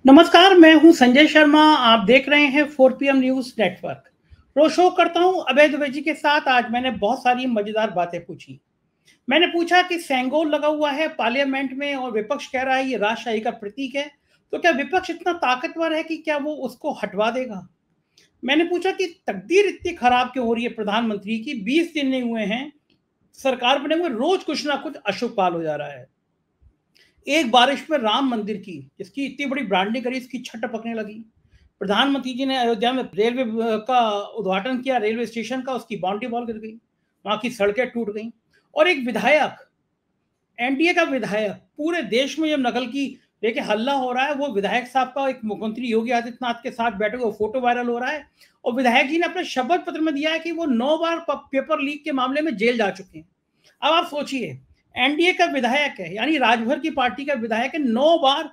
नमस्कार, मैं हूं संजय शर्मा। आप देख रहे हैं 4 PM न्यूज नेटवर्क। रोज शो करता हूं अभय दुबे जी के साथ। आज मैंने बहुत सारी मजेदार बातें पूछी। मैंने पूछा कि सेंगोल लगा हुआ है पार्लियामेंट में और विपक्ष कह रहा है ये राजशाही का प्रतीक है, तो क्या विपक्ष इतना ताकतवर है कि क्या वो उसको हटवा देगा? मैंने पूछा कि तकदीर इतनी खराब क्यों हो रही है प्रधानमंत्री की, 20 दिन नहीं हुए हैं सरकार बने हुए, रोज कुछ ना कुछ अशुभ पाल हो जा रहा है। एक बारिश में राम मंदिर की, जिसकी इतनी बड़ी ब्रांडिंग करी, इसकी छत टपकने लगी। प्रधानमंत्री जी ने अयोध्या में रेलवे का उद्घाटन किया, रेलवे स्टेशन का, उसकी बाउंड्री वॉल गिर गई, वहां की सड़कें टूट गई। और एक विधायक, एनडीए का विधायक, पूरे देश में जब नकल की लेके हल्ला हो रहा है, वो विधायक साहब का एक मुख्यमंत्री योगी आदित्यनाथ के साथ बैठे हुए फोटो वायरल हो रहा है। और विधायक जी ने अपने शपथ पत्र में दिया है कि वो 9 बार पेपर लीक के मामले में जेल जा चुके हैं। अब आप सोचिए, एनडीए का विधायक है, यानी राजभर की पार्टी का विधायक है, 9 बार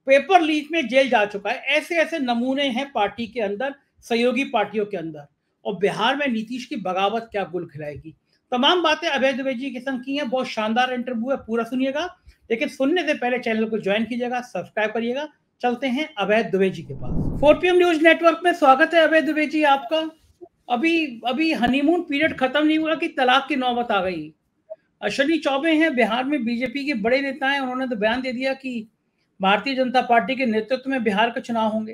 पेपर लीक में जेल जा चुका है। ऐसे ऐसे नमूने हैं पार्टी के अंदर, सहयोगी पार्टियों के अंदर। और बिहार में नीतीश की बगावत क्या गुल खिलाएगी। तमाम बातें अभय दुबे जी के संग की हैं। बहुत शानदार इंटरव्यू है, पूरा सुनिएगा। लेकिन सुनने से पहले चैनल को ज्वाइन कीजिएगा, सब्सक्राइब करिएगा। चलते हैं अभय दुबे जी के पास। 4 PM न्यूज नेटवर्क में स्वागत है अभय दुबे जी आपका। अभी अभी हनीमून पीरियड खत्म नहीं हुआ कि तलाक की नौबत आ गई। अश्विनी चौबे हैं, बिहार में बीजेपी के बड़े नेता हैं। उन्होंने तो बयान दे दिया कि भारतीय जनता पार्टी के नेतृत्व में बिहार के चुनाव होंगे।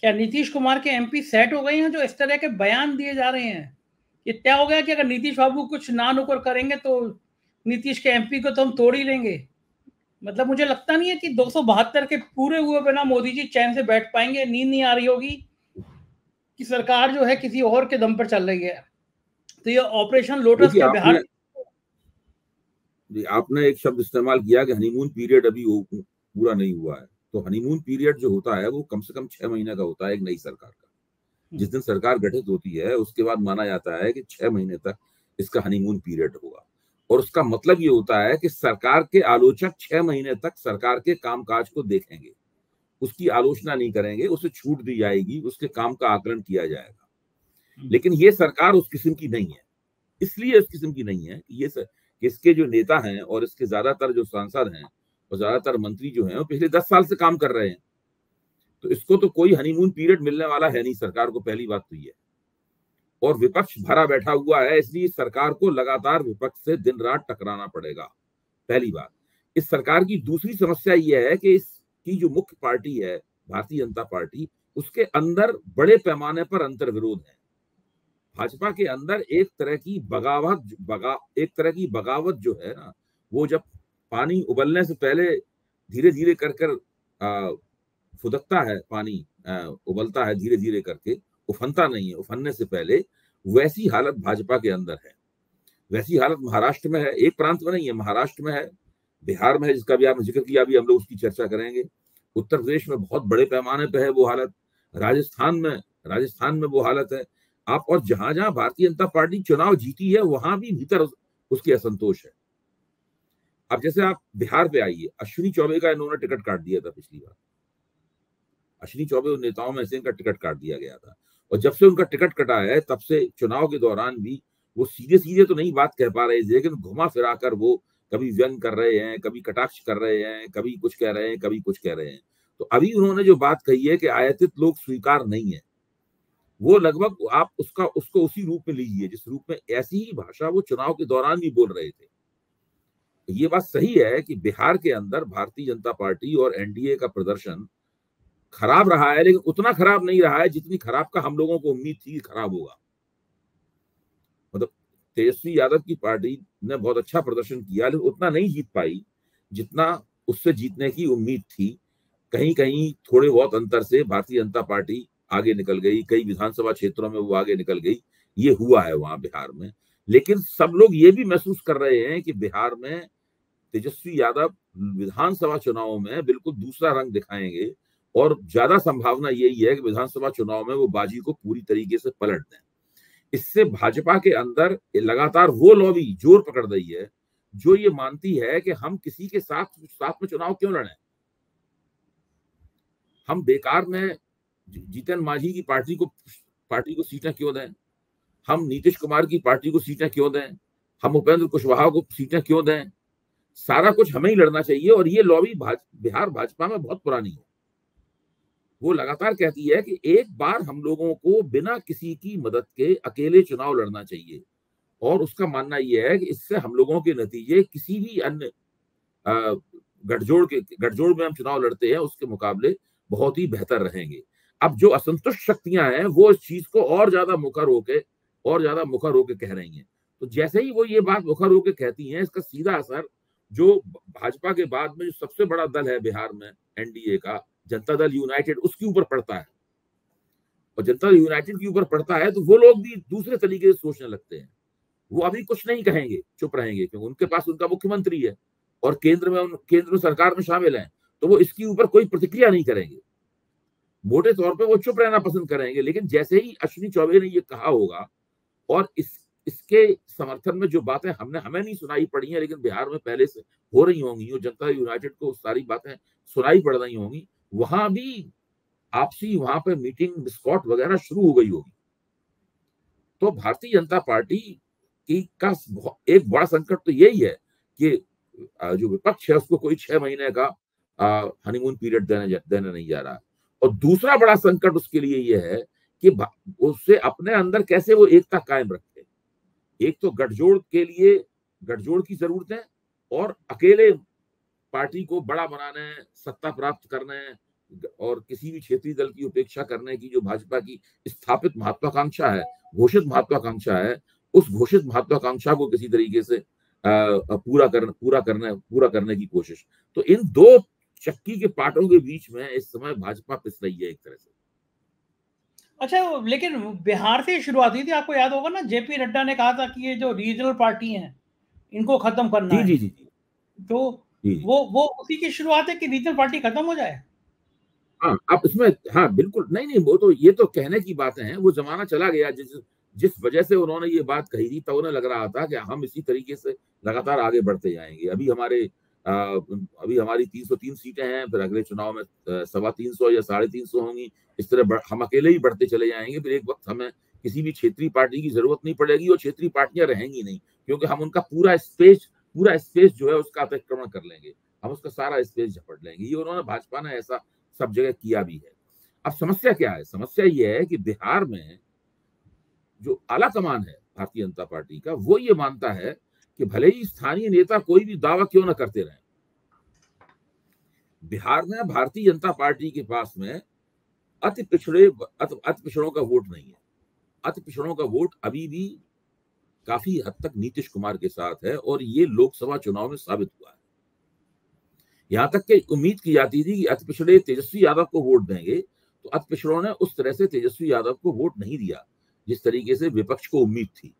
क्या नीतीश कुमार के एमपी सेट हो गए हैं जो इस तरह के बयान दिए जा रहे हैं? ये तय हो गया कि अगर नीतीश बाबू कुछ ना नुकर करेंगे तो नीतीश के एमपी को तो हम तोड़ ही लेंगे। मतलब मुझे लगता नहीं है कि 272 के पूरे हुए बिना मोदी जी चैन से बैठ पाएंगे। नींद नहीं आ रही होगी कि सरकार जो है किसी और के दम पर चल रही है। तो ये ऑपरेशन लोटस क्या बिहार। आपने एक शब्द इस्तेमाल किया कि हनीमून पीरियड अभी पूरा नहीं हुआ है। तो हनीमून पीरियड जो होता है वो कम से कम 6 महीने का होता है एक नई सरकार का। जिस दिन सरकार गठित होती है उसके बाद माना जाता है कि 6 महीने तक इसका हनीमून पीरियड होगा। और उसका मतलब ये होता है कि सरकार के आलोचक 6 महीने तक सरकार के कामकाज को देखेंगे, उसकी आलोचना नहीं करेंगे, उसे छूट दी जाएगी, उसके काम का आकलन किया जाएगा। लेकिन ये सरकार उस किस्म की नहीं है। इसलिए उस किस्म की नहीं है कि इसके जो नेता हैं और इसके ज्यादातर जो सांसद हैं और ज्यादातर मंत्री जो हैं वो पिछले 10 साल से काम कर रहे हैं। तो इसको तो कोई हनीमून पीरियड मिलने वाला है नहीं सरकार को, पहली बात तो ये। और विपक्ष भरा बैठा हुआ है, इसलिए सरकार को लगातार विपक्ष से दिन रात टकराना पड़ेगा, पहली बात। इस सरकार की दूसरी समस्या यह है कि इसकी जो मुख्य पार्टी है भारतीय जनता पार्टी, उसके अंदर बड़े पैमाने पर अंतर विरोध है। भाजपा के अंदर एक तरह की बगावत जो है ना, वो जब पानी उबलने से पहले धीरे धीरे कर फुदकता है, पानी उबलता है धीरे धीरे करके, उफनता नहीं है, उफनने से पहले, वैसी हालत भाजपा के अंदर है। वैसी हालत महाराष्ट्र में है, एक प्रांत में नहीं है, महाराष्ट्र में है, बिहार में है, जिसका भी आपने जिक्र किया, अभी हम लोग उसकी चर्चा करेंगे। उत्तर प्रदेश में बहुत बड़े पैमाने पर है वो हालत, राजस्थान में वो हालत है। आप और जहां जहां भारतीय जनता पार्टी चुनाव जीती है वहां भी भीतर उसके असंतोष है। अब जैसे आप बिहार पे आइए, अश्विनी चौबे का इन्होंने टिकट काट दिया था पिछली बार। अश्विनी चौबे उन नेताओं में से इनका टिकट काट दिया गया था। और जब से उनका टिकट कटा है तब से चुनाव के दौरान भी वो सीधे सीधे तो नहीं बात कह पा रहे थे, लेकिन घुमा फिरा कर वो कभी व्यंग कर रहे हैं, कभी कटाक्ष कर रहे हैं, कभी कुछ कह रहे हैं, कभी कुछ कह रहे हैं। तो अभी उन्होंने जो बात कही है कि आयातित लोग स्वीकार नहीं है, वो लगभग आप उसको उसी रूप में लीजिए जिस रूप में, ऐसी ही भाषा वो चुनाव के दौरान भी बोल रहे थे। ये बात सही है कि बिहार के अंदर भारतीय जनता पार्टी और एनडीए का प्रदर्शन खराब रहा है, लेकिन उतना खराब नहीं रहा है जितनी खराब का हम लोगों को उम्मीद थी खराब होगा। मतलब तेजस्वी यादव की पार्टी ने बहुत अच्छा प्रदर्शन किया, लेकिन उतना नहीं जीत पाई जितना उससे जीतने की उम्मीद थी। कहीं कहीं थोड़े बहुत अंतर से भारतीय जनता पार्टी आगे निकल गई, कई विधानसभा क्षेत्रों में वो आगे निकल गई, ये हुआ है वहां बिहार में। लेकिन सब लोग ये भी महसूस कर रहे हैं कि बिहार में तेजस्वी यादव विधानसभा चुनावों में बिल्कुल दूसरा रंग दिखाएंगे और ज्यादा संभावना यही है कि विधानसभा चुनाव में वो बाजी को पूरी तरीके से पलट दें। इससे भाजपा के अंदर लगातार वो लॉबी जोर पकड़ रही है जो ये मानती है कि हम किसी के साथ में चुनाव क्यों लड़ें, हम बेकार में जीतन मांझी की पार्टी को सीटें क्यों दें, हम नीतीश कुमार की पार्टी को सीटें क्यों दें, हम उपेंद्र कुशवाहा को सीटें क्यों दें, सारा कुछ हमें ही लड़ना चाहिए। और ये लॉबी बिहार भाजपा में बहुत पुरानी है। वो लगातार कहती है कि एक बार हम लोगों को बिना किसी की मदद के अकेले चुनाव लड़ना चाहिए, और उसका मानना यह है कि इससे हम लोगों के नतीजे किसी भी अन्य गठजोड़ में हम चुनाव लड़ते हैं उसके मुकाबले बहुत ही बेहतर रहेंगे। अब जो असंतुष्ट शक्तियां हैं वो इस चीज को और ज्यादा मुखर होके कह रही हैं। तो जैसे ही वो ये बात मुखर होके कहती हैं, इसका सीधा असर जो भाजपा के बाद में जो सबसे बड़ा दल है बिहार में एनडीए का, जनता दल यूनाइटेड, उसके ऊपर पड़ता है। और जनता दल यूनाइटेड के ऊपर पड़ता है तो वो लोग भी दूसरे तरीके से सोचने लगते हैं। वो अभी कुछ नहीं कहेंगे, चुप रहेंगे, क्योंकि उनके पास उनका मुख्यमंत्री है और केंद्र में सरकार में शामिल हैं, तो वो इसके ऊपर कोई प्रतिक्रिया नहीं करेंगे। मोटे तौर पे वो चुप रहना पसंद करेंगे। लेकिन जैसे ही अश्विनी चौबे ने ये कहा होगा, और इसके समर्थन में जो बातें हमें नहीं सुनाई पड़ी हैं, लेकिन बिहार में पहले से हो रही होंगी और जनता यूनाइटेड को सारी बातें सुनाई पड़ रही होंगी, वहां भी आपसी वहां पे मीटिंग बिस्कॉट वगैरह शुरू हो गई होगी। तो भारतीय जनता पार्टी का एक बड़ा संकट तो यही है कि जो विपक्ष है उसको कोई 6 महीने का हनीमून पीरियड देने नहीं जा रहा। और दूसरा बड़ा संकट उसके लिए यह है कि उससे अपने अंदर कैसे वो एकता कायम रखे। एक तो गठजोड़ के लिए गठजोड़ की जरूरत है, और अकेले पार्टी को बड़ा बनाने, सत्ता प्राप्त करने और किसी भी क्षेत्रीय दल की उपेक्षा करने की जो भाजपा की स्थापित महत्वाकांक्षा है, घोषित महत्वाकांक्षा है, उस घोषित महत्वाकांक्षा को किसी तरीके से पूरा करने की कोशिश। तो इन दो चक्की के पाटों के बीच में इस समय भाजपा पिस रही है एक तरह से। अच्छा, लेकिन बिहार से शुरुआत हुई थी, आपको याद होगा ना, जेपी नड्डा ने कहा था कि ये जो रीजनल पार्टी हैं इनको खत्म करना है। जी। तो वो उसी की शुरुआत है कि रीजनल पार्टी खत्म हो जाए। हाँ, अब इसमें हाँ बिल्कुल नहीं, वो तो ये तो कहने की बातें हैं। वो जमाना चला गया जिस वजह से उन्होंने ये बात कही थी, तब उन्हें लग रहा था कि हम इसी तरीके से लगातार आगे बढ़ते जाएंगे। अभी हमारी 303 सीटें हैं, फिर अगले चुनाव में 325 या 350 होंगी। इस तरह हम अकेले ही बढ़ते चले जाएंगे। फिर एक वक्त हमें किसी भी क्षेत्रीय पार्टी की जरूरत नहीं पड़ेगी, और क्षेत्रीय पार्टियां रहेंगी नहीं, क्योंकि हम उनका पूरा स्पेस जो है उसका अतिक्रमण कर लेंगे, हम उसका सारा स्पेस झपट लेंगे। ये उन्होंने, भाजपा ने ऐसा सब जगह किया भी है। अब समस्या क्या है? समस्या ये है कि बिहार में जो आला कमान है भारतीय जनता पार्टी का, वो ये मानता है कि भले ही स्थानीय नेता कोई भी दावा क्यों ना करते रहे, बिहार में भारतीय जनता पार्टी के पास में अति पिछड़ों का वोट नहीं है। अति पिछड़ों का वोट अभी भी काफी हद तक नीतीश कुमार के साथ है, और ये लोकसभा चुनाव में साबित हुआ है। यहां तक कि उम्मीद की जाती थी कि अति पिछड़े तेजस्वी यादव को वोट देंगे, तो अति पिछड़ों ने उस तरह से तेजस्वी यादव को वोट नहीं दिया जिस तरीके से विपक्ष को उम्मीद थी।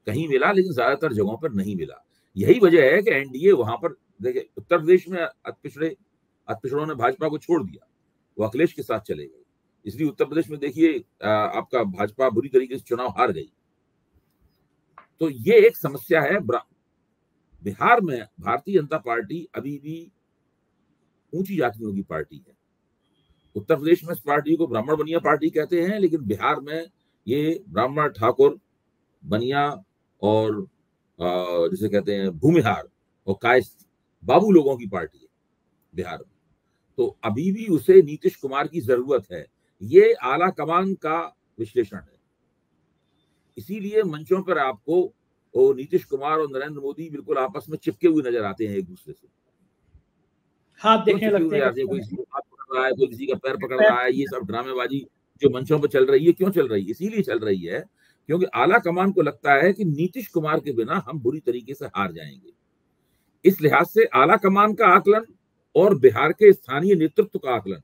कहीं मिला, लेकिन ज्यादातर जगहों पर नहीं मिला। यही वजह है कि एनडीए वहां पर, देखिए, उत्तर प्रदेश में अति पिछड़ों ने भाजपा को छोड़ दिया, वो अखिलेश के साथ चले गए। इसलिए उत्तर प्रदेश में देखिए आपका भाजपा बुरी तरीके से चुनाव हार गई। तो ये एक समस्या है। बिहार में भारतीय जनता पार्टी अभी भी ऊंची जातियों की पार्टी है। उत्तर प्रदेश में इस पार्टी को ब्राह्मण बनिया पार्टी कहते हैं, लेकिन बिहार में ये ब्राह्मण, ठाकुर, बनिया और जिसे कहते हैं भूमिहार और कायस्थ, बाबू लोगों की पार्टी है बिहार में। तो अभी भी उसे नीतीश कुमार की जरूरत है। ये आला कमान का विश्लेषण है। इसीलिए मंचों पर आपको नीतीश कुमार और नरेंद्र मोदी बिल्कुल आपस में चिपके हुए नजर आते हैं एक दूसरे से। हाथ देखने लगते हैं, कोई किसी को हाथ पकड़ रहा है, कोई किसी का पैर पकड़ रहा है। ये सब ड्रामेबाजी जो मंचों पर चल रही है, क्यों चल रही है? इसीलिए चल रही है क्योंकि आला कमान को लगता है कि नीतीश कुमार के बिना हम बुरी तरीके से हार जाएंगे। इस लिहाज से आला कमान का आकलन और बिहार के स्थानीय नेतृत्व का आकलन,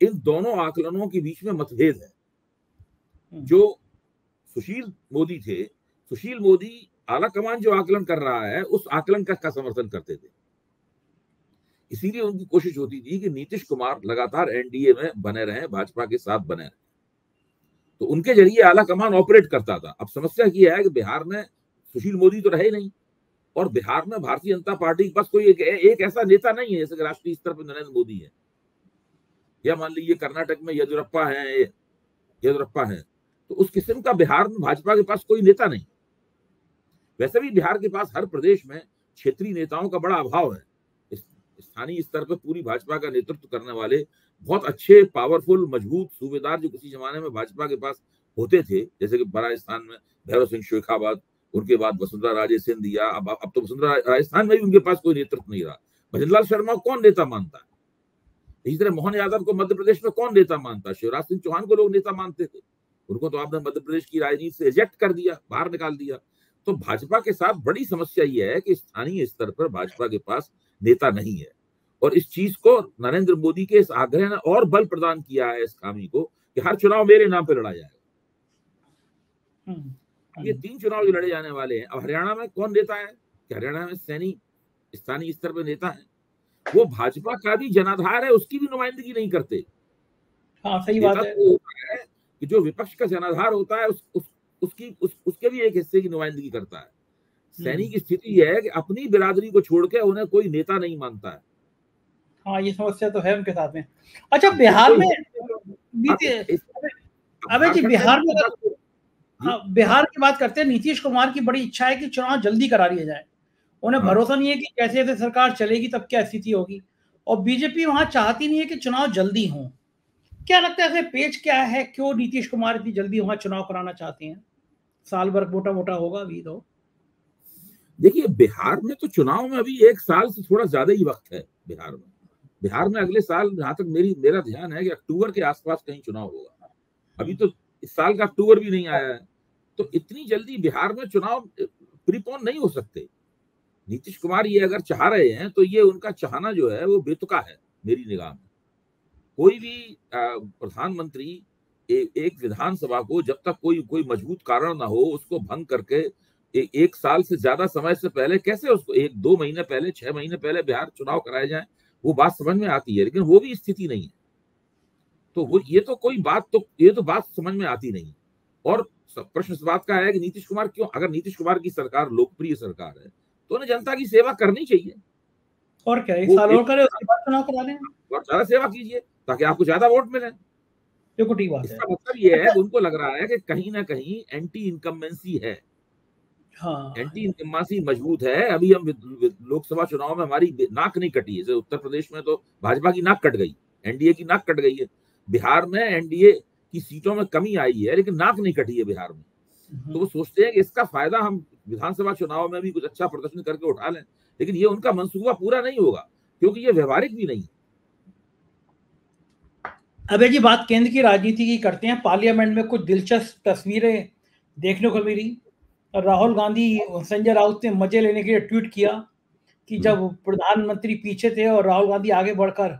इन दोनों आकलनों के बीच में मतभेद है। जो सुशील मोदी थे, सुशील मोदी आला कमान जो आकलन कर रहा है उस आकलन का समर्थन करते थे। इसीलिए उनकी कोशिश होती थी कि नीतीश कुमार लगातार एनडीए में बने रहे, भाजपा के साथ बने रहे, तो उनके जरिए आला कमान ऑपरेट करता था। अब समस्या यह है कि बिहार में सुशील मोदी तो रहे नहीं, और बिहार में भारतीय जनता पार्टी के पास कोई एक ऐसा नेता नहीं है जैसे कि राष्ट्रीय स्तर पर नरेंद्र मोदी है, या मान लीजिए कर्नाटक में येदियुरप्पा है, तो उस किस्म का बिहार में भाजपा के पास कोई नेता नहीं। वैसे भी बिहार के पास हर प्रदेश में क्षेत्रीय नेताओं का बड़ा अभाव है। स्थानीय स्तर पर पूरी भाजपा का नेतृत्व करने वाले बहुत अच्छे, पावरफुल, मजबूत सूबेदार जो किसी जमाने में भाजपा के पास होते थे, जैसे कि राजस्थान में भैरव सिंह शेखावत, उनके बाद वसुंधरा राजे सिंधिया, अब तो वसुंधरा राजस्थान में भी उनके पास कोई नेतृत्व नहीं रहा। भजन लाल शर्मा को कौन नेता मानता है? इसी तरह मोहन यादव को मध्य प्रदेश में कौन नेता मानता है? शिवराज सिंह चौहान को लोग नेता मानते थे, उनको तो आपने मध्य प्रदेश की राजनीति से रिजेक्ट कर दिया, बाहर निकाल दिया। तो भाजपा के साथ बड़ी समस्या यह है कि स्थानीय स्तर पर भाजपा के पास नेता नहीं है, और इस चीज को नरेंद्र मोदी के इस आग्रह ने और बल प्रदान किया है इस खामी को कि हर चुनाव मेरे नाम पर लड़ा जाएगा। ये 3 चुनाव जो लड़े जाने वाले हैं, अब हरियाणा में कौन नेता है? कि हरियाणा में सैनी स्थानीय स्तर पर नेता है, वो भाजपा का भी जनाधार है, उसकी भी नुमाइंदगी नहीं करते। हाँ, सही बात है। तो होता है कि जो विपक्ष का जनाधार होता है उसके भी एक हिस्से की नुमाइंदगी करता है। सैनी की स्थिति यह है कि अपनी बिरादरी को छोड़ के उन्हें कोई नेता नहीं मानता है। हाँ, ये समस्या तो है उनके साथ में। अच्छा, बिहार में अबे जी, बिहार की बात करते हैं। नीतीश कुमार की बड़ी इच्छा है कि चुनाव जल्दी करा लिया जाए। उन्हें भरोसा नहीं है कि कैसे जैसे सरकार चलेगी तब क्या स्थिति होगी, और बीजेपी वहां चाहती नहीं है कि चुनाव जल्दी हो। क्या लगता है ऐसे पेच क्या है, क्यों नीतीश कुमार इतनी जल्दी वहां चुनाव कराना चाहते हैं? साल भर मोटा मोटा होगा अभी तो। देखिए, बिहार में तो चुनाव में अभी 1 साल से थोड़ा ज्यादा ही वक्त है। बिहार में अगले साल, जहां तक मेरा ध्यान है कि अक्टूबर के आसपास कहीं चुनाव होगा। अभी तो इस साल का अक्टूबर भी नहीं आया है, तो इतनी जल्दी बिहार में चुनाव प्रीपोन नहीं हो सकते। नीतीश कुमार ये अगर चाह रहे हैं तो ये उनका चाहना जो है वो बेतुका है मेरी निगाह में। कोई भी प्रधानमंत्री एक विधानसभा को जब तक कोई मजबूत कारण ना हो उसको भंग करके 1 साल से ज्यादा समय से पहले कैसे उसको 1-2 महीने पहले, 6 महीने पहले बिहार चुनाव कराए जाए, वो बात समझ में आती है, लेकिन वो भी स्थिति नहीं है। तो ये तो बात समझ में आती नहीं। और प्रश्न इस बात का है कि नीतीश कुमार क्यों, अगर नीतीश कुमार की सरकार लोकप्रिय सरकार है तो उन्हें जनता की सेवा करनी चाहिए। और क्या, 1 साल और करे, उसके बाद चुनाव करा लें और ज्यादा सेवा कीजिए ताकि आपको ज्यादा वोट मिले। इसका मतलब ये है कि उनको लग रहा है कि कहीं ना कहीं एंटी इनकम्बेंसी है। हाँ, एंटी इनकम्बेंसी मजबूत है। अभी हम लोकसभा चुनाव में हमारी नाक नहीं कटी है। उत्तर प्रदेश में तो भाजपा की नाक कट गई, एनडीए की नाक कट गई है। बिहार में एनडीए की सीटों में कमी आई है, लेकिन नाक नहीं कटी है बिहार में। तो वो सोचते हैं कि इसका फायदा हम विधानसभा चुनाव में भी कुछ अच्छा प्रदर्शन करके उठा लें, लेकिन ये उनका मंसूबा पूरा नहीं होगा क्योंकि ये व्यवहारिक भी नहीं। अबे जी, बात केंद्र की राजनीति की करते हैं। पार्लियामेंट में कुछ दिलचस्प तस्वीरें देखने को मिली। राहुल गांधी, संजय राउत ने मजे लेने के लिए ट्वीट किया कि जब प्रधानमंत्री पीछे थे और राहुल गांधी आगे बढ़कर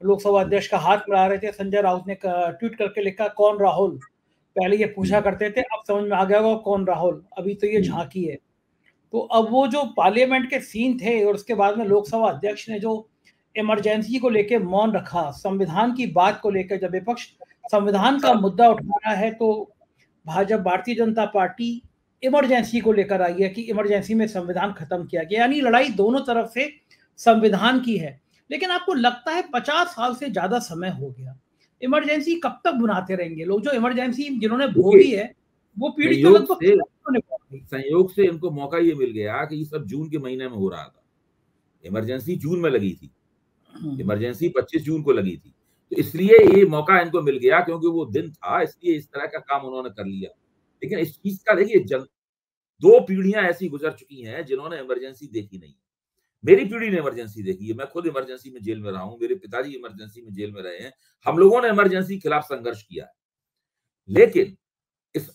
लोकसभा अध्यक्ष का हाथ मिला रहे थे, संजय राउत ने ट्वीट करके लिखा, कौन राहुल? पहले ये पूछा करते थे, अब समझ में आ गया होगा कौन राहुल, अभी तो ये झांकी है। तो अब वो जो पार्लियामेंट के सीन थे और उसके बाद में लोकसभा अध्यक्ष ने जो इमरजेंसी को लेकर मौन रखा, संविधान की बात को लेकर, जब विपक्ष संविधान का मुद्दा उठा रहा है तो भाजपा, भारतीय जनता पार्टी इमरजेंसी को लेकर आई है कि इमरजेंसी में संविधान खत्म किया गया, यानी लड़ाई दोनों तरफ से संविधान की है। लेकिन आपको लगता है 50 साल से ज्यादा समय हो गया, इमरजेंसी कब तक बुलाते रहेंगे लोग? जो इमरजेंसी जिन्होंने भोगी है वो पीढ़ी तो लगभग संयोग से इनको मौका ये मिल गया कि ये सब जून के महीने में हो रहा था। इमरजेंसी जून में लगी थी, इमरजेंसी 25 जून को लगी थी, तो इसलिए ये मौका इनको मिल गया क्योंकि वो दिन था, इसलिए इस तरह का काम उन्होंने कर लिया। लेकिन इस चीज का देखिए, 2 पीढ़ियां ऐसी गुजर चुकी हैं जिन्होंने इमरजेंसी देखी नहीं। मेरी पीढ़ी ने इमरजेंसी देखी है, मैं खुद इमरजेंसी में जेल में रहा हूं, मेरे पिताजी इमरजेंसी में जेल में रहे हैं, हम लोगों ने इमरजेंसी के खिलाफ संघर्ष किया है। लेकिन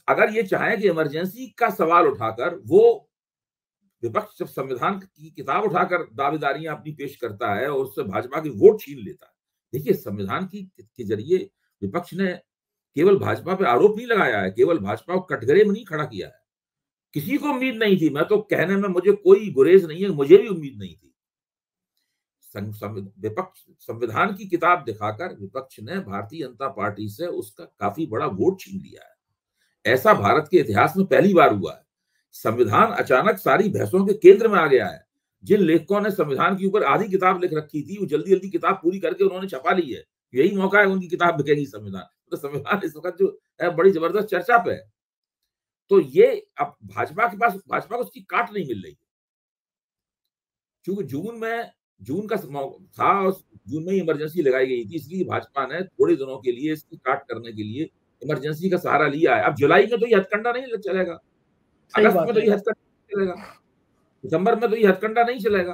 अगर ये चाहे कि इमरजेंसी का सवाल उठाकर वो विपक्ष जब संविधान की किताब उठाकर दावेदारियां अपनी पेश करता है और उससे भाजपा की वोट छीन लेता है। देखिए, संविधान के जरिए विपक्ष ने केवल भाजपा पे आरोप नहीं लगाया है, केवल भाजपा को कटघरे में नहीं खड़ा किया है। किसी को उम्मीद नहीं थी, मैं तो कहने में मुझे कोई गुरेज नहीं है, मुझे भी उम्मीद नहीं थी। विपक्ष संविधान की किताब दिखाकर विपक्ष ने भारतीय जनता पार्टी से उसका काफी बड़ा वोट छीन लिया है। ऐसा भारत के इतिहास में पहली बार हुआ है। संविधान अचानक सारी बहसों के केंद्र में आ गया है। जिन लेखकों ने संविधान के ऊपर आधी किताब लिख रखी थी, वो जल्दी जल्दी किताब पूरी करके उन्होंने छपा ली है। यही मौका है, उनकी किताब बिकेगी संविधान। तो संविधान इस वक्त जो है बड़ी जबरदस्त चर्चा पे है। तो ये अब भाजपा को उसकी काट नहीं मिल रही है, क्योंकि जून में जून का था और जून में ही इमरजेंसी लगाई गई थी, इसलिए भाजपा ने थोड़े दिनों के लिए इसकी काट करने के लिए इमरजेंसी का सहारा लिया है। अब जुलाई में तो ये हथकंडा नहीं चलेगा, सही अगस्त में बात तो है। ये हथकंडा नहीं चलेगा, दिसंबर में तो ये हथकंडा नहीं चलेगा।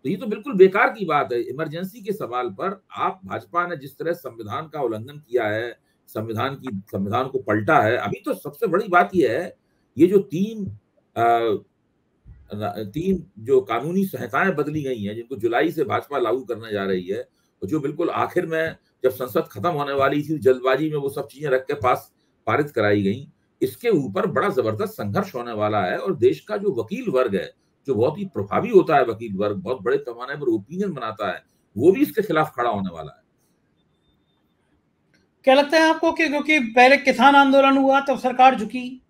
तो ये तो बिल्कुल बेकार की बात है। इमरजेंसी के सवाल पर आप भाजपा ने जिस तरह संविधान का उल्लंघन किया है, संविधान को पलटा है। अभी तो सबसे बड़ी बात यह है, ये जो तीन जो कानूनी संहिताएं बदली गई हैं, जिनको जुलाई से भाजपा लागू करने जा रही है, और जो बिल्कुल आखिर में जब संसद खत्म होने वाली थी, जल्दबाजी में वो सब चीजें रख के पारित कराई गई, इसके ऊपर बड़ा जबरदस्त संघर्ष होने वाला है। और देश का जो वकील वर्ग है, जो बहुत ही प्रभावी होता है वकील वर्ग, बहुत बड़े पैमाने पर ओपिनियन बनाता है, वो भी इसके खिलाफ खड़ा होने वाला है। क्या लगता है आपको कि क्योंकि पहले किसान आंदोलन हुआ तब सरकार झुकी,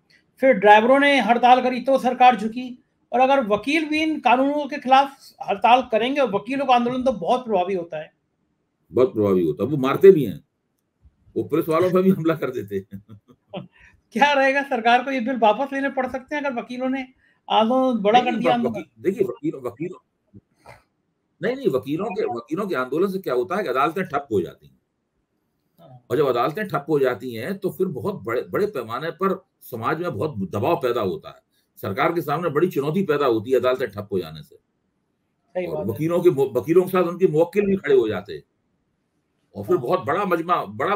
फिर ड्राइवरों ने हड़ताल करी तो सरकार झुकी, और अगर वकील भी इन कानूनों के खिलाफ हड़ताल करेंगे, और वकीलों का आंदोलन तो बहुत प्रभावी होता है, बहुत प्रभावी होता है। वो मारते भी हैं, वो पुलिस वालों पर भी हमला कर देते हैं। क्या रहेगा, सरकार को ये बिल वापस लेने पड़ सकते हैं अगर वकीलों ने आंदोलन बड़ा कर दिया आंदोलन? देखिए वकीलों नहीं, वकीलों के आंदोलन से क्या होता है कि अदालतें ठप हो जाती हैं, और जब अदालतें ठप हो जाती हैं तो फिर बहुत बड़े बड़े पैमाने पर समाज में बहुत दबाव पैदा होता है, सरकार के सामने बड़ी चुनौती पैदा होती है अदालतें ठप हो जाने से। और वकीलों के साथ उनके मुवक्किल भी खड़े हो जाते हैं, और फिर बहुत बड़ा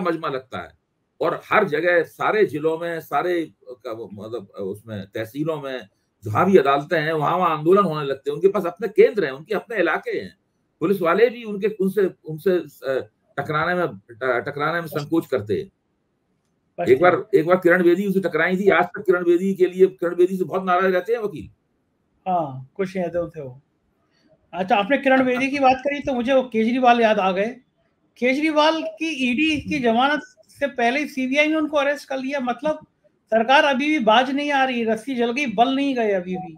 मजमा लगता है। और हर जगह, सारे जिलों में, सारे मतलब उसमें तहसीलों में जहां भी अदालतें हैं, वहां आंदोलन होने लगते हैं। उनके पास अपने केंद्र हैं, उनके अपने इलाके हैं, पुलिस वाले भी उनसे उनसे टकराने में संकोच करते हैं। एक बार किरण बेदी उनसे टकराई थी। आज तक किरण बेदी से बहुत नाराज रहते हैं वकील। हाँ, कुछ नहीं थे वो। अच्छा, आपने किरण बेदी की बात करी तो मुझे वो केजरीवाल याद आ गए। केजरीवाल की ईडी की जमानत से पहले ही सीबीआई ने उनको अरेस्ट कर लिया। मतलब सरकार अभी भी बाज नहीं आ रही, रस्सी जल गई, बल नहीं गए अभी भी।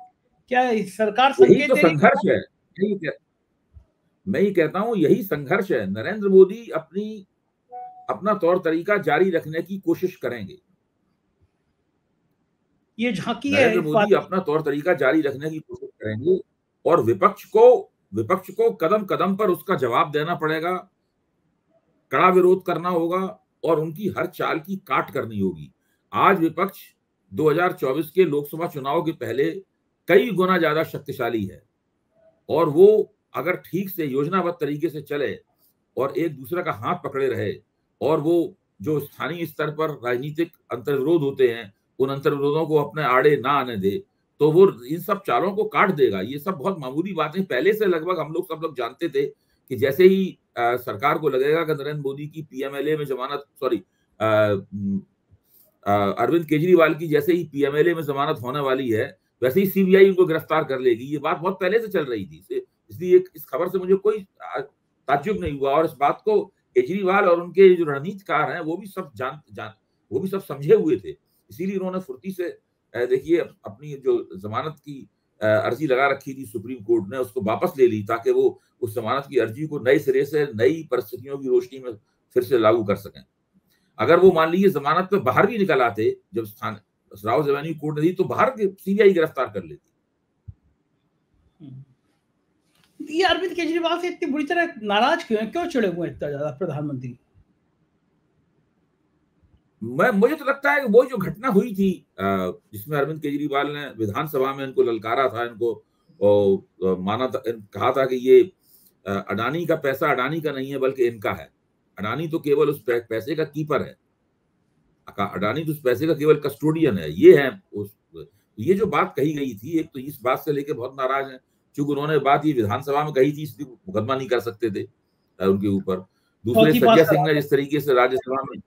क्या सरकार यही संकेत तो दे रही संघर्ष है। मैं ही कहता हूं, यही संघर्ष है। नरेंद्र मोदी अपना तौर तरीका जारी रखने की कोशिश करेंगे। ये झांकी है नरेंद्र इस बात मोदी अपना तौर तरीका जारी रखने की कोशिश करेंगे, और विपक्ष को कदम कदम पर उसका जवाब देना पड़ेगा, कड़ा विरोध करना होगा, और उनकी हर चाल की काट करनी होगी। आज विपक्ष 2024 के लोकसभा चुनाव के पहले कई गुना ज्यादा शक्तिशाली है, और वो अगर ठीक से योजनाबद्ध तरीके से चले और एक दूसरे का हाथ पकड़े रहे, और वो जो स्थानीय स्तर पर राजनीतिक अंतर्विरोध होते हैं, उन अंतर्विरोधों को अपने आड़े ना आने दे, तो वो इन सब चालों को काट देगा। ये सब बहुत मामूली बातें पहले से लगभग हम लोग सब लोग जानते थे कि जैसे ही सरकार को लगेगा कि नरेंद्र मोदी की पीएमएलए में जमानत, सॉरी, अरविंद केजरीवाल की जैसे ही पीएमएलए में जमानत होने वाली है, वैसे ही सीबीआई उनको गिरफ्तार कर लेगी। ये बात बहुत पहले से चल रही थी, इसलिए इस खबर से मुझे कोई ताज्जुब नहीं हुआ। और इस बात को केजरीवाल और उनके जो रणनीतिकार हैं, वो भी सब समझे हुए थे। इसीलिए उन्होंने फुर्ती से, देखिए, अपनी जो जमानत की अर्जी लगा रखी थी सुप्रीम कोर्ट ने, उसको वापस ले ली, ताकि वो उस जमानत की अर्जी को नए सिरे से, नई परिस्थितियों की रोशनी में फिर से लागू कर सकें। अगर वो मान लीजिए जमानत पे बाहर भी निकल आते, जब राउज एवेन्यू कोर्ट ने दी, तो बाहर सीबीआई गिरफ्तार कर लेती। ये अरविंद केजरीवाल से इतनी बुरी तरह नाराज क्यों है, क्यों चिड़े हुए इतना ज्यादा प्रधानमंत्री? मुझे तो लगता है कि वो जो घटना हुई थी, जिसमें अरविंद केजरीवाल ने विधानसभा में इनको ललकारा था, इनको माना था, कहा था कि ये अडानी का पैसा अडानी का नहीं है बल्कि इनका है। अडानी तो केवल उस पैसे का कीपर है, अडानी तो उस पैसे का केवल कस्टोडियन है। ये जो बात कही गई थी, एक तो इस बात से लेकर बहुत नाराज है, क्योंकि उन्होंने बात ये विधानसभा में कही थी, इसलिए मुकदमा नहीं कर सकते थे उनके ऊपर। दूसरे, संजय सिंह ने जिस तरीके से राज्यसभा में,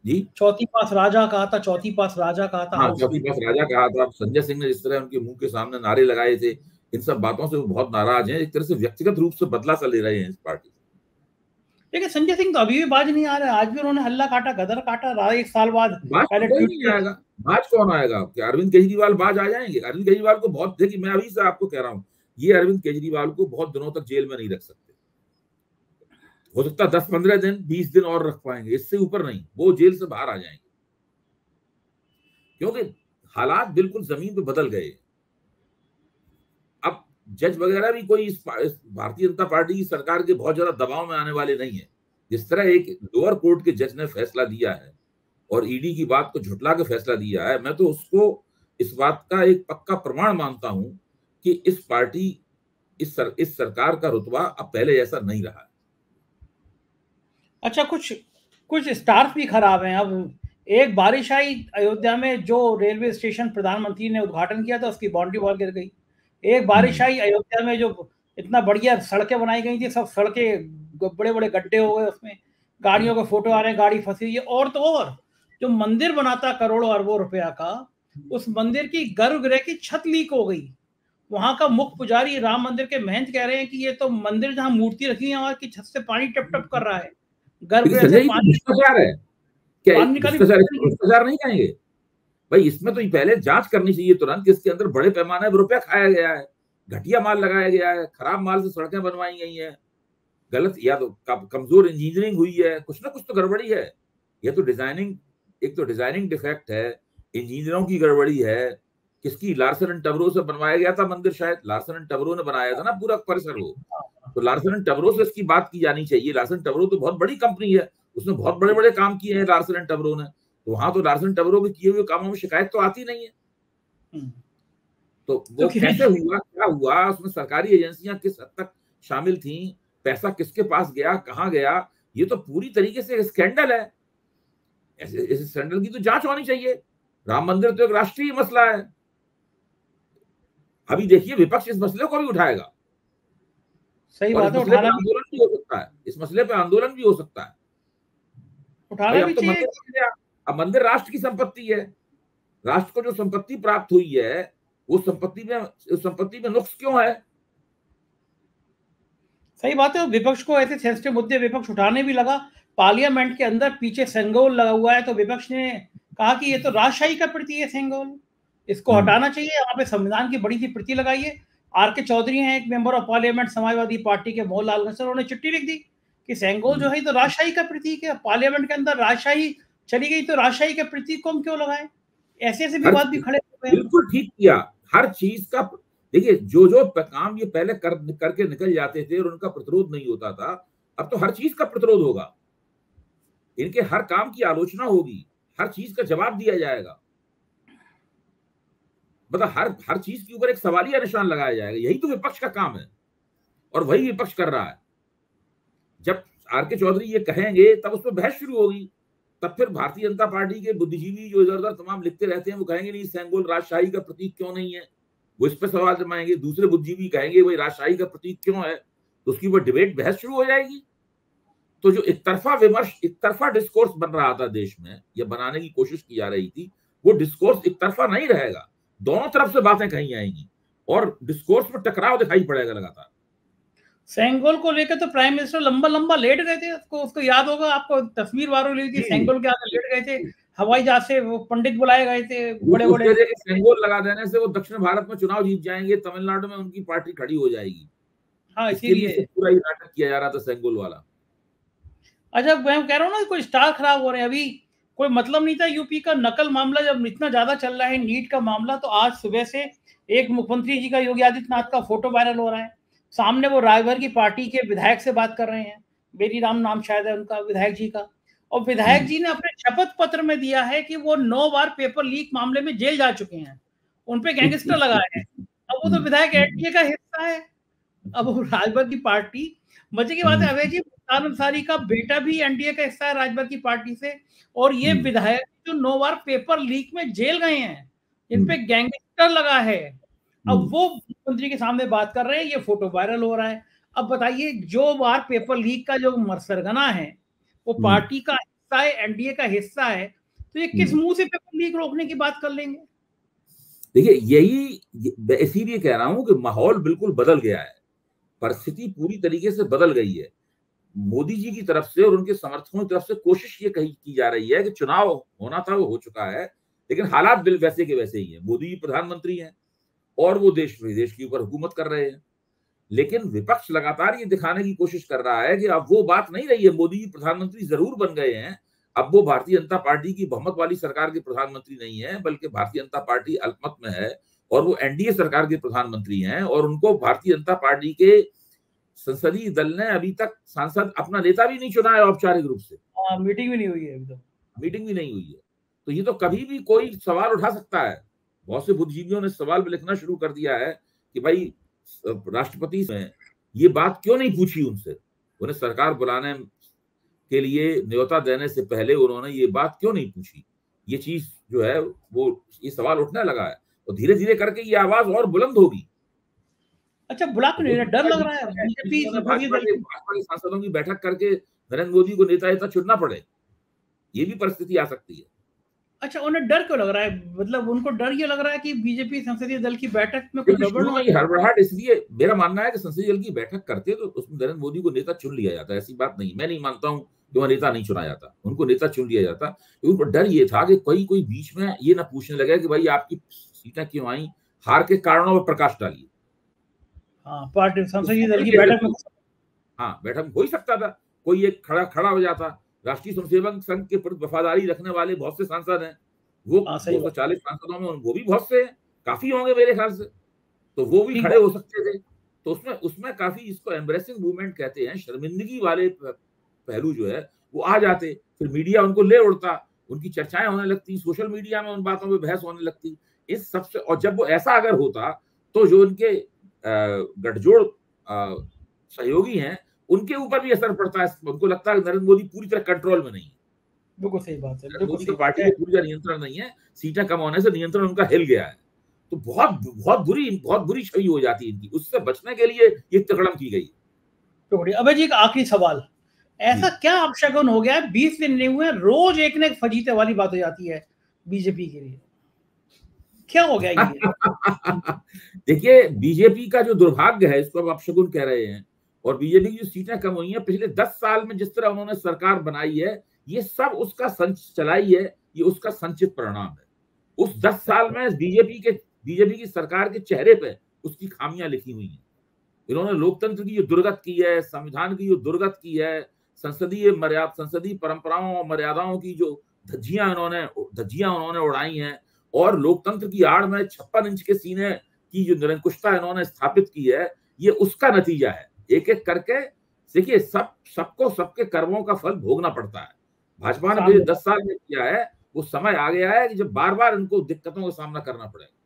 जी, चौथी पास राजा कहा था, चौथी पास राजा कहा था। हाँ, चौथी पास राजा कहा था। संजय सिंह ने जिस तरह उनके मुंह के सामने नारे लगाए थे, इन सब बातों से वो बहुत नाराज हैं। एक तरह से व्यक्तिगत रूप से बदला सा ले रहे हैं इस पार्टी। लेकिन संजय सिंह तो अभी भी बाज नहीं आ रहा है। आज भी उन्होंने हल्ला काटा, गदर काटा, एक साल बाद पहले कोई नहीं आएगा। बाज कौन आएगा? क्या अरविंद केजरीवाल बाज आ जाएंगे? अरविंद केजरीवाल को बहुत, देखिए, मैं अभी से आपको कह रहा हूँ, ये अरविंद केजरीवाल को बहुत दिनों तक जेल में नहीं रख सकते। हो सकता 10-15 दिन, 20 दिन और रख पाएंगे, इससे ऊपर नहीं। वो जेल से बाहर आ जाएंगे, क्योंकि हालात बिल्कुल जमीन पे बदल गए। अब जज वगैरह भी कोई इस भारतीय जनता पार्टी की सरकार के बहुत ज्यादा दबाव में आने वाले नहीं है। जिस तरह एक लोअर कोर्ट के जज ने फैसला दिया है और ईडी की बात को झुटला के फैसला दिया है, मैं तो उसको इस बात का एक पक्का प्रमाण मानता हूं कि इस पार्टी इस सरकार का रुतबा अब पहले जैसा नहीं रहा है। अच्छा, कुछ स्टार्स भी खराब हैं। अब एक बारिश आई अयोध्या में, जो रेलवे स्टेशन प्रधानमंत्री ने उद्घाटन किया था उसकी बाउंड्री वॉल गिर गई। एक बारिश आई अयोध्या में, जो इतना बढ़िया सड़कें बनाई गई थी, सब सड़कें बड़े बड़े गड्ढे हो गए, उसमें गाड़ियों के फोटो आ रहे हैं, गाड़ी फंसी हुई है। और तो और जो मंदिर बना था करोड़ों अरबों रुपया का, उस मंदिर की गर्भगृह की छत लीक हो गई। वहां का मुख्य पुजारी राम मंदिर के महंत कह रहे हैं कि ये तो मंदिर जहां मूर्ति रखी है वहां की छत से पानी टप टप कर रहा है, गर्भगृह से पानी। भ्रष्टाचार है क्या? भ्रष्टाचार नहीं कहेंगे भाई? इसमें तो पहले जांच करनी चाहिए तुरंत कि इसके अंदर बड़े पैमाने पर रुपया खाया गया है, घटिया माल लगाया गया है, खराब माल से सड़कें बनवाई गई हैं, गलत या तो कमजोर इंजीनियरिंग हुई है, कुछ ना कुछ तो गड़बड़ी है। ये तो डिजाइनिंग, एक तो डिजाइनिंग डिफेक्ट है, इंजीनियरों की गड़बड़ी है। किसकी? लार्सन एंड टब्रो से बनवाया गया था मंदिर, शायद लार्सन एंड टब्रो ने बनाया था ना पूरा परिसर वो। तो लार्सन एंड टब्रो से इसकी बात की जानी चाहिए। लार्सन टब्रो तो बहुत बड़ी कंपनी है, उसने बहुत बड़े बड़े काम किए हैं लार्सन एंड टब्रो ने। तो वहां तो लार्सन टब्रो के किए हुए कामों में शिकायत तो आती नहीं है। तो वो कैसे हुआ, क्या हुआ, उसमें सरकारी एजेंसियां किस हद तक शामिल थी, पैसा किसके पास गया, कहां गया, ये तो पूरी तरीके से स्कैंडल है। ऐसे स्कैंडल की तो जांच होनी चाहिए। राम मंदिर तो एक राष्ट्रीय मसला है। अभी देखिए विपक्ष इस मसले को भी उठाएगा। सही बात है, आंदोलन भी हो सकता है, इस मसले पे आंदोलन भी हो सकता है। उठाना भी चाहिए। अब मंदिर राष्ट्र की संपत्ति है, राष्ट्र को जो संपत्ति प्राप्त हुई है वो संपत्ति में नुक्स क्यों है? सही बात है। विपक्ष को ऐसे सेंसिटिव मुद्दे विपक्ष उठाने भी लगा। पार्लियामेंट के अंदर पीछे सेंगोल लगा हुआ है, तो विपक्ष ने कहा कि ये तो राजशाही का प्रतीक है सेंगोल, इसको हटाना चाहिए। यहाँ पे संविधान की बड़ी सी प्रति लगाइए। आर के चौधरी हैं एक member of parliament Samajwadi party के, मोहनलाल सर, उन्होंने चिट्ठी लिख दी कि सेंगोल जो है तो राजशाही का प्रतीक है। पार्लियामेंट के अंदर राजशाही चली गई तो राजशाही के प्रतीक को हम क्यों लगाएं? ऐसे ऐसे विवाद भी खड़े हुए हैं। बिल्कुल ठीक किया। हर चीज का देखिए, जो काम ये पहले करके निकल जाते थे और उनका प्रतिरोध नहीं होता था, अब तो हर चीज का प्रतिरोध होगा। इनके हर काम की आलोचना होगी, हर चीज का जवाब दिया जाएगा। मतलब हर चीज के ऊपर एक सवालिया निशान लगाया जाएगा। यही तो विपक्ष का काम है और वही विपक्ष कर रहा है। जब आर के चौधरी ये कहेंगे तब उस पर बहस शुरू होगी। तब फिर भारतीय जनता पार्टी के बुद्धिजीवी जो इधर उधर तमाम लिखते रहते हैं वो कहेंगे नहीं, सेंगोल राजशाही का प्रतीक क्यों नहीं है, वो इस पर सवाल जमाएंगे। दूसरे बुद्धिजीवी कहेंगे भाई राजशाही का प्रतीक क्यों है, तो उसकी वो डिबेट बहस शुरू हो जाएगी। तो जो एक तरफा विमर्श, एक तरफा डिस्कोर्स बन रहा था देश में, या बनाने की कोशिश की जा रही थी, वो डिस्कोर्स एक तरफा नहीं रहेगा। दोनों तरफ से बातें कही आएंगी और डिस्कोर्स में टकराव दिखाई पड़ेगा लगातार। सेंगोल को लेकर तो प्राइम मिनिस्टर लंबा लंबा लेट गए थे। उसको याद होगा, आपको तस्वीर वारों ली थी, सेंगोल के आगे लेट गए थे, हवाई जहाज से वो पंडित बुलाए गए थे बड़े बड़े। सेंगोल लगा देने से वो दक्षिण भारत में चुनाव जीत जाएंगे, तमिलनाडु में उनकी पार्टी खड़ी हो जाएगी। हाँ, इसीलिए पूरा ही नाटक किया जा रहा था सेंगोल वाला। अच्छा, मैं कह रहा हूँ ना, कोई स्टार खराब हो रहे हैं। अभी कोई मतलब नहीं था। यूपी का नकल मामला जब इतना ज्यादा चल रहा है, नीट का मामला, तो आज सुबह से एक मुख्यमंत्री जी का, योगी आदित्यनाथ का फोटो वायरल हो रहा है। सामने वो राजभर की पार्टी के विधायक से बात कर रहे हैं, बेरी राम नाम शायद है उनका, विधायक जी का। और विधायक जी ने अपने शपथ पत्र में दिया है कि वो 9 बार पेपर लीक मामले में जेल जा चुके हैं, उनपे गैंगस्टर लगाए हैं। अब वो तो विधायक एनडीए का हिस्सा है। अब वो राजभर की पार्टी, मजे की बात है, अवैध जी मुख्तार अंसारी का बेटा भी एनडीए का हिस्सा है राजभर की पार्टी से। और ये विधायक जो 9 बार पेपर लीक में जेल गए हैं, इन पे गैंगस्टर लगा है, अब वो मुख्यमंत्री के सामने बात कर रहे हैं, ये फोटो वायरल हो रहा है। अब बताइए, जो बार पेपर लीक का जो सरगना है वो पार्टी का हिस्सा है, एनडीए का हिस्सा है, तो ये किस मुंह से पेपर लीक रोकने की बात कर लेंगे? देखिए, यही इसीलिए कह रहा हूं कि माहौल बिल्कुल बदल गया है, परिस्थिति पूरी तरीके से बदल गई है। मोदी जी की तरफ से और उनके समर्थकों की तरफ से कोशिश ये की जा रही है कि चुनाव होना था वो हो चुका है, लेकिन हालात वैसे के वैसे ही है। मोदी जी प्रधानमंत्री हैं और वो देश विदेश के ऊपर हुकूमत कर रहे हैं, लेकिन विपक्ष लगातार ये दिखाने की कोशिश कर रहा है कि अब वो बात नहीं रही है। मोदी जी प्रधानमंत्री जरूर बन गए हैं, अब वो भारतीय जनता पार्टी की बहुमत वाली सरकार के प्रधानमंत्री नहीं है, बल्कि भारतीय जनता पार्टी अल्पमत में है और वो एनडीए सरकार के प्रधानमंत्री हैं, और उनको भारतीय जनता पार्टी के संसदीय दल ने अभी तक सांसद अपना नेता भी नहीं चुना है औपचारिक रूप से। मीटिंग भी नहीं हुई है अभी तो। मीटिंग भी नहीं हुई है। तो ये तो कभी भी कोई सवाल उठा सकता है। बहुत से बुद्धिजीवियों ने सवाल में लिखना शुरू कर दिया है कि भाई राष्ट्रपति ने ये बात क्यों नहीं पूछी उनसे, उन्हें सरकार बुलाने के लिए न्योता देने से पहले उन्होंने ये बात क्यों नहीं पूछी। ये चीज जो है वो ये सवाल उठने लगा है, और धीरे धीरे करके ये आवाज और बुलंद होगी। अच्छा, बुला क्यों नहीं रहा? डर लग रहा है बीजेपी भाजपा के सांसदों की बैठक करके नरेंद्र मोदी को नेता चुनना पड़े, ये भी परिस्थिति आ सकती है। अच्छा, उन्हें डर क्यों लग रहा है? मतलब उनको डर ये लग रहा है कि बीजेपी संसदीय दल की बैठक में कुछ गड़बड़ हो गई, हड़बड़ाहट। इसलिए मेरा मानना है कि संसदीय दल की बैठक करते तो उसमें नरेंद्र मोदी को नेता चुन लिया जाता। ऐसी बात नहीं, मैं नहीं मानता हूं कि वह नेता नहीं चुना जाता, उनको नेता चुन लिया जाता। उनको डर ये था कि कोई बीच में ये ना पूछने लगे कि भाई आपकी सीटें क्यों आई, हार के कारणों पर प्रकाश डालिए। पार्टी संसदीय दल की बैठक में बैठक हो ही सकता था, कोई एक खड़ा हो जाता। राष्ट्रीय स्वयंसेवक संघ के प्रति वफादारी रखने वाले बहुत से सांसद हैं, वो 240 सांसदों में वो भी बहुत से काफी होंगे मेरे ख्याल से, तो वो भी खड़े हो सकते थे। तो उसमें काफी, इसको एम्ब्रेसिंग मूवमेंट कहते हैं, शर्मिंदगी वाले पहलू जो है वो आ जाते। फिर मीडिया उनको ले उड़ता, उनकी चर्चाएं होने लगती, सोशल मीडिया में उन बातों पे बहस होने लगती। इस सबसे, और जब वो ऐसा अगर होता तो जो उनके गठजोड़ सहयोगी हैं उनके ऊपर भी असर पड़ता है। उनको लगता है नरेंद्र मोदी पूरी तरह कंट्रोल में नहीं है। बिल्कुल सही बात है, मोदी की पार्टी में पूरी तरह नियंत्रण नहीं है, सीटें कम होने से नियंत्रण उनका हिल गया है। तो बहुत बुरी छवि हो जाती है इनकी। उससे बचने के लिए ये तकड़म की गई। अबे जी, एक आखिरी सवाल, ऐसा क्या अपशगुन हो गया है? 20 दिन नहीं हुए, रोज एक न एक फजीते वाली बात हो जाती है बीजेपी के लिए, क्या हो गया ये? देखिए, बीजेपी का जो दुर्भाग्य है, इसको अब अपशगुन कह रहे हैं, और बीजेपी की जो सीटें कम हुई हैं पिछले 10 साल में, जिस तरह उन्होंने सरकार बनाई है, ये सब उसका चलाई है, ये उसका संचित परिणाम है। उस 10 साल में बीजेपी की सरकार के चेहरे पे उसकी खामियां लिखी हुई हैं। इन्होंने लोकतंत्र की जो दुर्गत की है, संविधान की जो दुर्गत की है, संसदीय परंपराओं और मर्यादाओं की जो धज्जियां उन्होंने उड़ाई हैं, और लोकतंत्र की आड़ में 56 इंच के सीने की जो निरंकुशता इन्होंने स्थापित की है, ये उसका नतीजा है। एक एक करके देखिए, सबको सबके कर्मों का फल भोगना पड़ता है। भाजपा ने पिछले 10 साल में किया है, वो समय आ गया है कि जब बार बार इनको दिक्कतों का सामना करना पड़ेगा।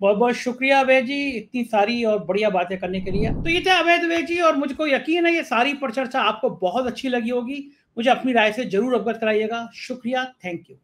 बहुत बहुत शुक्रिया अभय जी, इतनी सारी और बढ़िया बातें करने के लिए। तो ये थे अभय द्विवेदी जी, और मुझको यकीन है ये सारी परिचर्चा आपको बहुत अच्छी लगी होगी। मुझे अपनी राय से जरूर अवगत कराइएगा। शुक्रिया, थैंक यू।